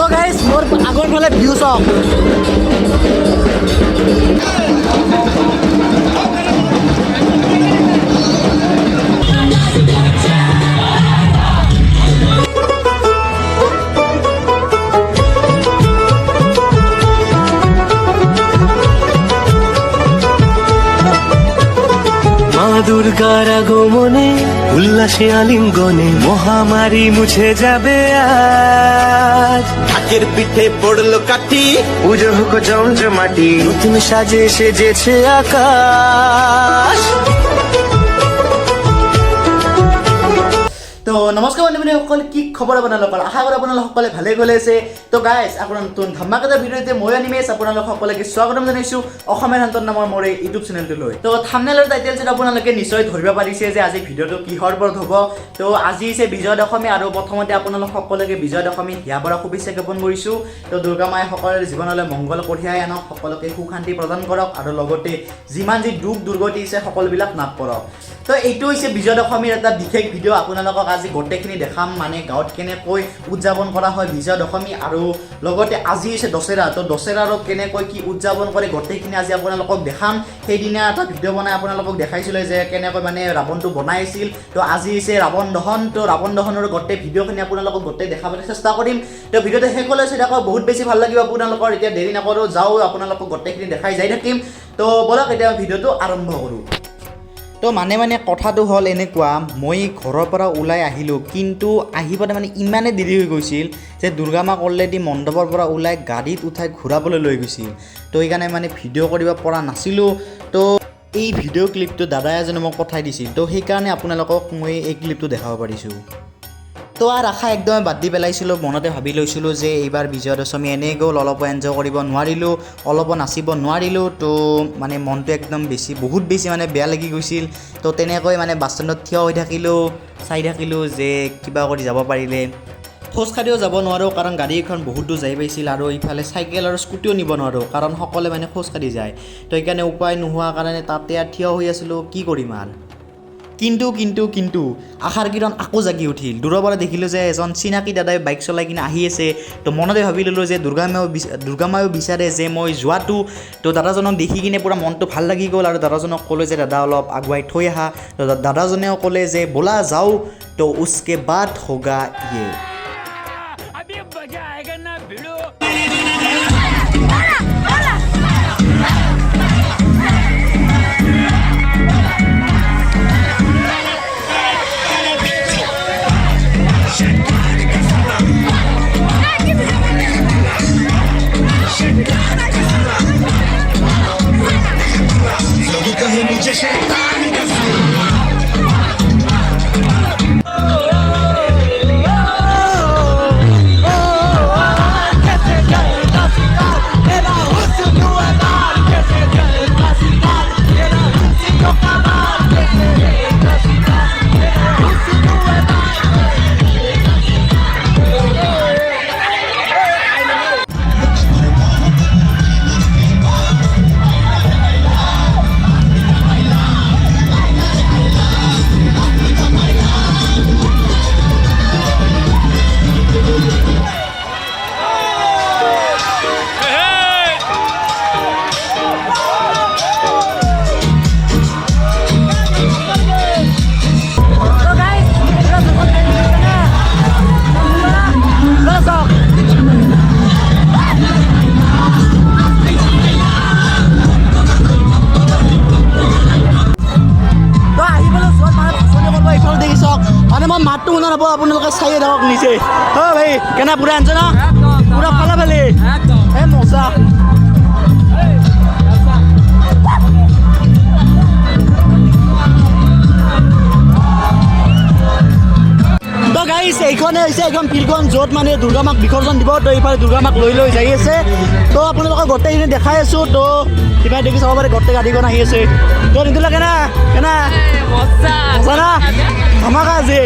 তো গাইজ মোৰ আগৰ ফালে ভিউ চাওক। দুর্গার আগমনে উল্লাসে আলিঙ্গনে মহামারী মুছে যাবে আজ। ঢাকের পিঠে পড়লো কাঠি পুজো হোক জমজমাটি নতুন সাজে সেজেছে আকাশ। তো নমস্কাৰ বন্ধুসকল, কি খবৰ আপোনালোকৰ? আশা কৰোঁ আপোনালোক সকলে ভালে গ'লে আছে। তো গাইজ আপোনাৰ নতুন ধামাকাদাৰ ভিডিঅ'তে মই অনিমেষ আপোনালোক সকলোকে স্বাগতম জনাইছোঁ অসমৰ সন্তান নামৰ মোৰ এই ইউটিউব চেনেলটোলৈ। তো থাম্বনেল আৰু টাইটেল যেন আপোনালোকে নিশ্চয় ধৰিব পাৰিছে যে আজি ভিডিঅ'টো কিহৰ ওপৰত হ'ব। তো আজি হৈছে বিজয়া দশমী আৰু প্ৰথমতে আপোনালোক সকলোকে বিজয়া দশমী হিয়া পৰা শুভেচ্ছা জ্ঞাপন কৰিছোঁ। তো দুৰ্গা মায়ে সকলোৰে জীৱনলৈ মংগল কঢ়িয়াই আনক, সকলোকে সুখ শান্তি প্ৰদান কৰক আৰু লগতে যিমান যি দুখ দুৰ্গতি আছে সকলোবিলাক নাশ কৰক। তো এইটো হৈছে বিজয়া দশমীৰ এটা বিশেষ ভিডিঅ'। আপোনালোকক আজি গোটেইখিনি দেখাম, মানে গাঁৱত কেনেকৈ উদযাপন কৰা হয় বিজয়া দশমী, আৰু লগতে আজি হৈছে দশেৰা। তো দশেৰাৰো কেনেকৈ কি উদযাপন কৰে গোটেইখিনি আজি আপোনালোকক দেখাম। সেইদিনা এটা ভিডিঅ' বনাই আপোনালোকক দেখাইছিলোঁ যে কেনেকৈ মানে ৰাৱণটো বনাইছিল। তো আজি হৈছে ৰাৱণ দহন। তো ৰাৱণ দহনৰ গোটেই ভিডিঅ'খিনি আপোনালোকক গোটেই দেখাবলৈ চেষ্টা কৰিম। তো ভিডিঅ'টো শেষলৈ চাই থাকক, বহুত বেছি ভাল লাগিব আপোনালোকৰ। এতিয়া দেৰি নকৰোঁ, যাওঁ আপোনালোকক গোটেইখিনি দেখাই যাই থাকিম। তো বলক এতিয়া ভিডিঅ'টো আৰম্ভ কৰোঁ। তো মানে কথাটো হ'ল এনেকুৱা, মই ঘৰৰ পৰা ওলাই আহিলোঁ, কিন্তু আহি পাওঁতে মানে ইমানেই দেৰি হৈ গৈছিল যে দুৰ্গা মাক অলৰেডি মণ্ডপৰ পৰা ওলাই গাড়ীত উঠাই ঘূৰাবলৈ লৈ গৈছিল। তো সেইকাৰণে মানে ভিডিঅ' কৰিব পৰা নাছিলোঁ। তো এই ভিডিঅ' ক্লিপটো দাদা এজনে মোক পঠাই দিছিল, তো সেইকাৰণে আপোনালোকক মই এই ক্লিপটো দেখাব পাৰিছোঁ। তো আৰু আশা একদম বাদ দি পেলাইছিলোঁ, মনতে ভাবি লৈছিলোঁ যে এইবাৰ বিজয়া দশমী এনেই গ'ল, অলপো এনজয় কৰিব নোৱাৰিলোঁ, অলপো নাচিব নোৱাৰিলোঁ। তো মানে মনটো একদম বহুত বেছি মানে বেয়া লাগি গৈছিল। তো তেনেকৈ মানে বাছ ষ্টেণ্ডত থিয় হৈ থাকিলোঁ, চাই থাকিলোঁ যে কিবা কৰি যাব পাৰিলে। খোজকাঢ়িও যাব নোৱাৰোঁ কাৰণ গাড়ীখন বহুত দূৰ যাই পাইছিল, আৰু ইফালে চাইকেল আৰু স্কুটিও নিব নোৱাৰোঁ কাৰণ সকলোৱে মানে খোজকাঢ়ি যায়। তো সেইকাৰণে উপায় নোহোৱা কাৰণে তাতে আৰু থিয় হৈ আছিলোঁ, কি কৰিম আৰু। কিন্তু আশাৰ কিৰণ আকৌ জাগি উঠিল। দূৰৰ পৰা দেখিলোঁ যে এজন চিনাকি দাদাই বাইক চলাই কিনে আহি আছে। তো মনতে ভাবি ল'লোঁ যে দুৰ্গা মায়েও বিচাৰে যে মই যোৱাটো। তো দাদাজনক দেখি কিনে পূৰা মনটো ভাল লাগি গ'ল, আৰু দাদাজনক ক'লোঁ যে দাদা অলপ আগুৱাই থৈ আহা। তো দাদাজনেও ক'লে যে ব'লা যাওঁ, তো উচকে বাদ হোগা ইয়ে। মানে মই মাতটো শুনা নাপাওঁ, আপোনালোকে চাইয়ে থাকক নিজে। অ' ভাই কেনে পুৰা আনছে না, পুৰা ফালা ফালি এই মজা। তো গাইছ এইখনে হৈছে এখন ফিল্ডখন য'ত মানে দুৰ্গা মাক বিসৰ্জন দিব। তো এইফালে দুৰ্গা মাক লৈ যাই আছে। তো আপোনালোকক গোটেইখিনি দেখাই আছোঁ। তো কিবা দেখি চাব পাৰে, গোটেই গাড়ীখন আহি আছে। তো নিদিলে কেনা মজা না ধামাকা আজি।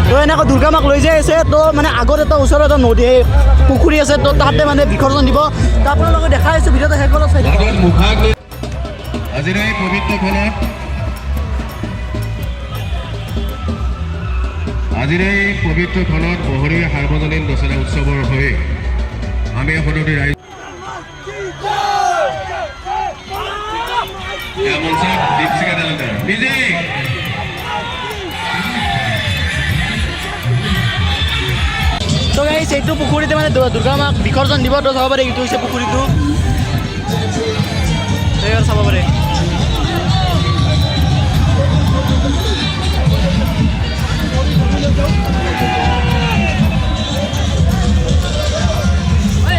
তো এনেকৈ দুৰ্গা মাক লৈ যাই আছে। তো মানে আগত এটা ওচৰত এটা নদী পুখুৰী আছে, তো তাতে মানে বিসৰ্জন দিব। তো আপোনালোকে দেখাই আছোঁ, ভিডিঅ'টো শেষ কৰি চাই আজিৰ এই পবিত্ৰ খেলত বহৰী সাৰ্বজনীন দশেৰা উৎসৱৰ হৈ আমি সদতে ৰাইজ মঞ্চত দীপশিখা তালুকদাৰ মিউজিক তো গাইছ এইটো পুখুৰীতে মানে দুৰ্গা মাক বিসৰ্জন দিব তো চাব পাৰে এইটো হৈছে পুখুৰীটো এইবাৰ চাব পাৰে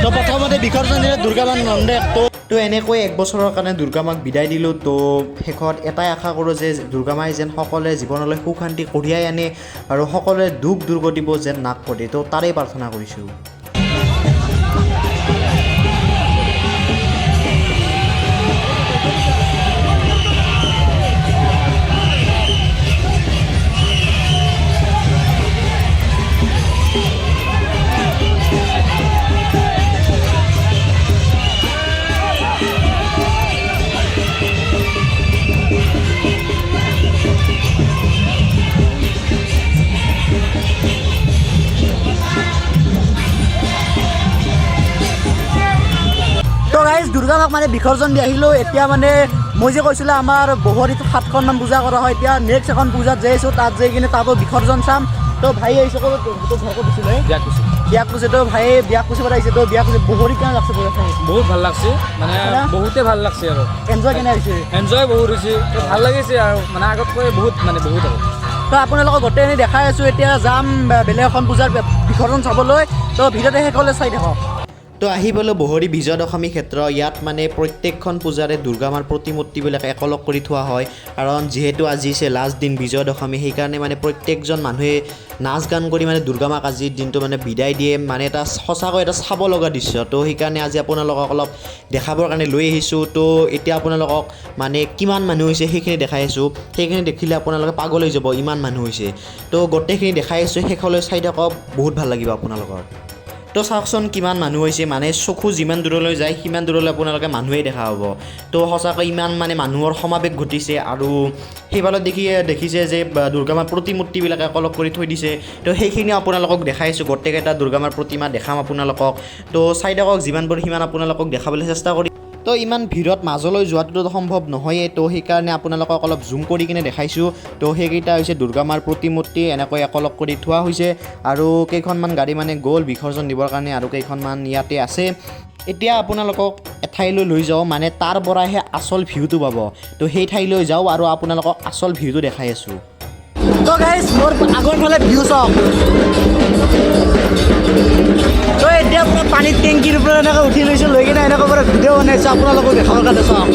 তো প্ৰথমতে বিসৰ্জন দিলে দুৰ্গা মাক নন্দেক তো এনেকৈ এক বছৰৰ কাৰণে দুৰ্গা মাক বিদায় দিলোঁ তো শেষত এটাই আশা কৰোঁ যে দুৰ্গা মাই যেন সকলোৱে জীৱনলৈ সুখ শান্তি কঢ়িয়াই আনে আৰু সকলোৱে দুখ দুৰ্গতিব যেন নাশ কৰে তো তাৰেই প্ৰাৰ্থনা কৰিছোঁ দুৰ্গা মাক মানে বিসৰ্জন দি আহিলোঁ এতিয়া মানে মই যে কৈছিলোঁ আমাৰ বহৰীত 7খনমান পূজা কৰা হয় এতিয়া নেক্সট এখন পূজাত যাই আছোঁ তাত যাই কিনে তাতো বিসৰ্জন চাম তো ভাই আহিছে ক'ত ঘৰ ক'ত দিছিলে বিয়াক কৈছে তো ভাই বিয়াক কৈছে আহিছে তো বিয়াক কৈছে বহৰী কেনে লাগছে পূজা চাই বহুত ভাল লাগছে মানে বহুতে ভাল লাগছে আৰু এনজয় কেনে হৈছে এনজয় বহুত হৈছে তো ভাল লাগিছে আৰু মানে আগতকৈ বহুত আৰু তো আপোনালোকক গোটেইখিনি দেখাই আছোঁ এতিয়া যাম বেলেগ এখন পূজাৰ বিসৰ্জন চাবলৈ তো ভিডিঅ'তে শেষলৈ চাই থাকক তো আহিবলৈ বহৰী বিজয় দশমী ক্ষেত্ৰ ইয়াত মানে প্ৰত্যেকখন পূজাৰে দুৰ্গা মাৰ প্ৰতিমূৰ্তিবিলাক একেলগ কৰি থোৱা হয় কাৰণ যিহেতু আজি হৈছে লাষ্ট দিন বিজয় দশমী সেইকাৰণে মানে প্ৰত্যেকজন মানুহে নাচ গান কৰি মানে দুৰ্গা মাক আজিৰ দিনটো মানে বিদায় দিয়ে মানে এটা সঁচাকৈ এটা চাব লগা দৃশ্য তো সেইকাৰণে আজি আপোনালোকক অলপ দেখাবৰ কাৰণে লৈ আহিছোঁ তো এতিয়া আপোনালোকক মানে কিমান মানুহ হৈছে সেইখিনি দেখাই আছোঁ সেইখিনি দেখিলে আপোনালোকে পাগল হৈ যাব ইমান মানুহ হৈছে তো গোটেইখিনি দেখাই আছোঁ শেষলৈ চাই থাকক বহুত ভাল লাগিব আপোনালোকৰ তো চাওকচোন কিমান মানুহ হৈছে মানে চকু যিমান দূৰলৈ যায় সিমান দূৰলৈ আপোনালোকে মানুহেই দেখা হ'ব তো সঁচাকৈ ইমান মানে মানুহৰ সমাৱেশ ঘটিছে আৰু সেইফালে দেখিছে যে দুৰ্গা মাৰ প্ৰতিমূৰ্তিবিলাক একেলগ কৰি থৈ দিছে তো সেইখিনি আপোনালোকক দেখাইছোঁ গোটেইকেইটা দুৰ্গা মাৰ প্ৰতিমা দেখাম আপোনালোকক তো চাই থাকক যিমান পাৰোঁ সিমান আপোনালোকক দেখাবলৈ চেষ্টা কৰিম তো ইমান ভিৰত মাজলৈ যোৱাটোতো সম্ভৱ নহয়েই তো সেইকাৰণে আপোনালোকক অলপ জুম কৰি কিনে দেখাইছোঁ তো সেইকেইটা হৈছে দুৰ্গা মাৰ প্ৰতিমূৰ্তি এনেকৈ একেলগ কৰি থোৱা হৈছে আৰু কেইখনমান গাড়ী মানে গ'ল বিসৰ্জন দিবৰ কাৰণে আৰু কেইখনমান ইয়াতে আছে এতিয়া আপোনালোকক এঠাইলৈ লৈ যাওঁ মানে তাৰ পৰাহে আচল ভিউটো পাব তো সেই ঠাইলৈ যাওঁ আৰু আপোনালোকক আচল ভিউটো দেখাই আছোঁ তো গাইজ মোৰ আগৰ ফালে ভিউ চাওক তো এতিয়া আপোনাৰ পানীত টেংকিৰ পৰা এনেকৈ উঠি লৈছোঁ লৈ কিনে এনেকৈ পৰা ভিডিঅ' বনাইছোঁ আপোনালোকক দেখাবৰ কাৰণে চাওক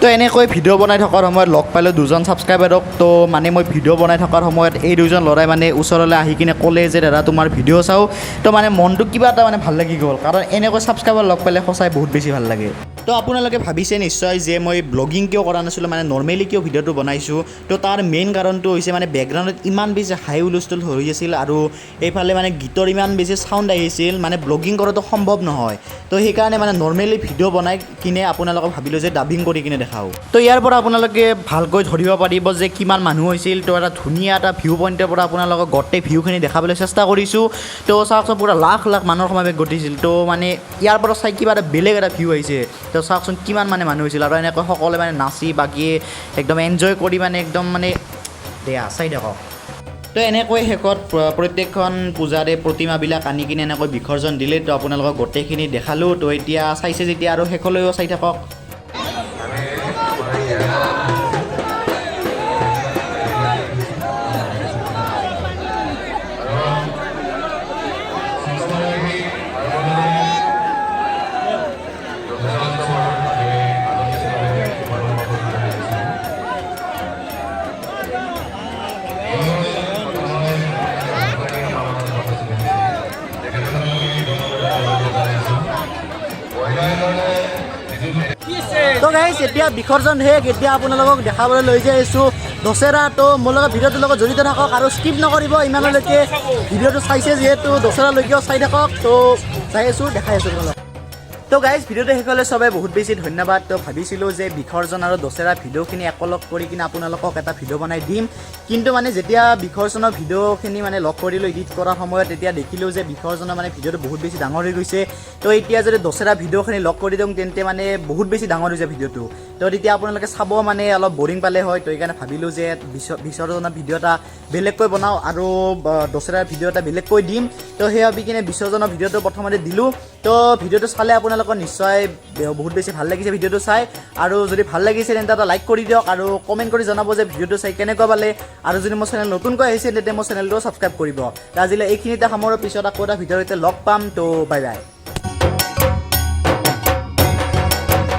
তো এনেকৈ ভিডিঅ' বনাই থকাৰ সময়ত লগ পালোঁ দুজন ছাবস্ক্ৰাইবাৰক তো মানে মই ভিডিঅ' বনাই থকাৰ সময়ত এই দুজন ল'ৰাই মানে ওচৰলৈ আহি কিনে ক'লে যে দাদা তোমাৰ ভিডিঅ' চাওঁ তো মানে মনটো কিবা এটা মানে ভাল লাগি গ'ল কাৰণ এনেকৈ ছাবস্ক্ৰাইবাৰ লগ পালে সঁচাই বহুত বেছি ভাল লাগে তো আপোনালোকে ভাবিছে নিশ্চয় যে মই ব্লগিং কিয় কৰা নাছিলোঁ মানে নৰ্মেলি কিয় ভিডিঅ'টো বনাইছোঁ তো তাৰ মেইন কাৰণটো হৈছে মানে বেকগ্ৰাউণ্ডত ইমান বেছি হাই হুলস্থুল হৈ আছিল আৰু এইফালে মানে গীতৰ ইমান বেছি চাউণ্ড আহিছিল মানে ব্লগিং কৰাটো সম্ভৱ নহয় তো সেইকাৰণে মানে নৰ্মেলি ভিডিঅ' বনাই কিনে আপোনালোকে ভাবিলোঁ যে ডাবিং কৰি কিনে দেখাওঁ তো ইয়াৰ পৰা আপোনালোকে ভালকৈ ধৰিব পাৰিব যে কিমান মানুহ হৈছিল তো এটা ধুনীয়া এটা ভিউ পইণ্টৰ পৰা আপোনালোকক গোটেই ভিউখিনি দেখাবলৈ চেষ্টা কৰিছোঁ তো চাওকচোন পূৰা লাখ লাখ মানুহৰ সমাৱেশ ঘটিছিল তো মানে ইয়াৰ পৰা চাই কিবা এটা বেলেগ এটা ভিউ আহিছে তো চাওকচোন কিমান মানে মানুহ হৈছিল আৰু এনেকৈ সকলোৱে মানে নাচি বাগি একদম এনজয় কৰি মানে একদম মানে দেয়া চাই থাকক তো এনেকৈ শেষত প্ৰত্যেকখন পূজাৰে প্ৰতিমাবিলাক আনি কিনে এনেকৈ বিসৰ্জন দিলে তো আপোনালোকক গোটেইখিনি দেখালোঁ তো এতিয়া চাইছে যেতিয়া আৰু শেষলৈও চাই থাকক তো গাইজ এতিয়া বিসৰ্জন শেষ এতিয়া আপোনালোকক দেখাবলৈ লৈ যাই আছোঁ দশেৰা তো মোৰ লগত ভিডিঅ'টোৰ লগত জড়িত থাকক আৰু স্কিপ নকৰিব ইমানলৈকে ভিডিঅ'টো চাইছে যিহেতু দশেৰালৈকেও চাই থাকক তো চাই আছোঁ দেখাই আছোঁ আপোনালোকক তো গাইজ ভিডিঅ'টো শেষ হ'লে চবে বহুত বেছি ধন্যবাদ। তো ভাবিছিলোঁ যে বিসৰ্জন আৰু দশেৰা ভিডিঅ'খিনি একেলগ কৰি কিনে আপোনালোকক এটা ভিডিঅ' বনাই দিম, কিন্তু মানে যেতিয়া বিসৰ্জনৰ ভিডিঅ'খিনি মানে লগ কৰিলোঁ এডিট কৰাৰ সময়ত তেতিয়া দেখিলোঁ যে বিসৰ্জনৰ মানে ভিডিঅ'টো বহুত বেছি ডাঙৰ হৈ গৈছে। তো এতিয়া যদি দশেৰা ভিডিঅ'খিনি লগ কৰি দিওঁ তেন্তে মানে বহুত বেছি ডাঙৰ হৈ যায় ভিডিঅ'টো। তো তেতিয়া আপোনালোকে চাব মানে অলপ বৰিং পালে হয়। তো সেইকাৰণে ভাবিলোঁ যে বিসৰ্জনৰ ভিডিঅ' এটা বেলেগকৈ বনাওঁ আৰু দশেৰাৰ ভিডিঅ' এটা বেলেগকৈ দিম। তো সেই ভাবি কিনে বিসৰ্জনৰ ভিডিঅ'টো প্ৰথমতে দিলোঁ। তো ভিডিঅ'টো চালে আপোনালোকৰ নিশ্চয় বহুত বেছি ভাল লাগিছে ভিডিঅ'টো চাই, আৰু যদি ভাল লাগিছে তেন্তে এটা লাইক কৰি দিয়ক আৰু কমেণ্ট কৰি জনাব যে ভিডিঅ'টো চাই কেনেকুৱা পালে, আৰু যদি মোৰ চেনেল নতুনকৈ আহিছে তেন্তে মোৰ চেনেলটো ছাবস্ক্ৰাইব কৰিব। তো আজিলৈ এইখিনিতে সামৰোঁ, পিছত আকৌ এটা ভিডিঅ'ৰ সৈতে লগ পাম। তো বাই বাই।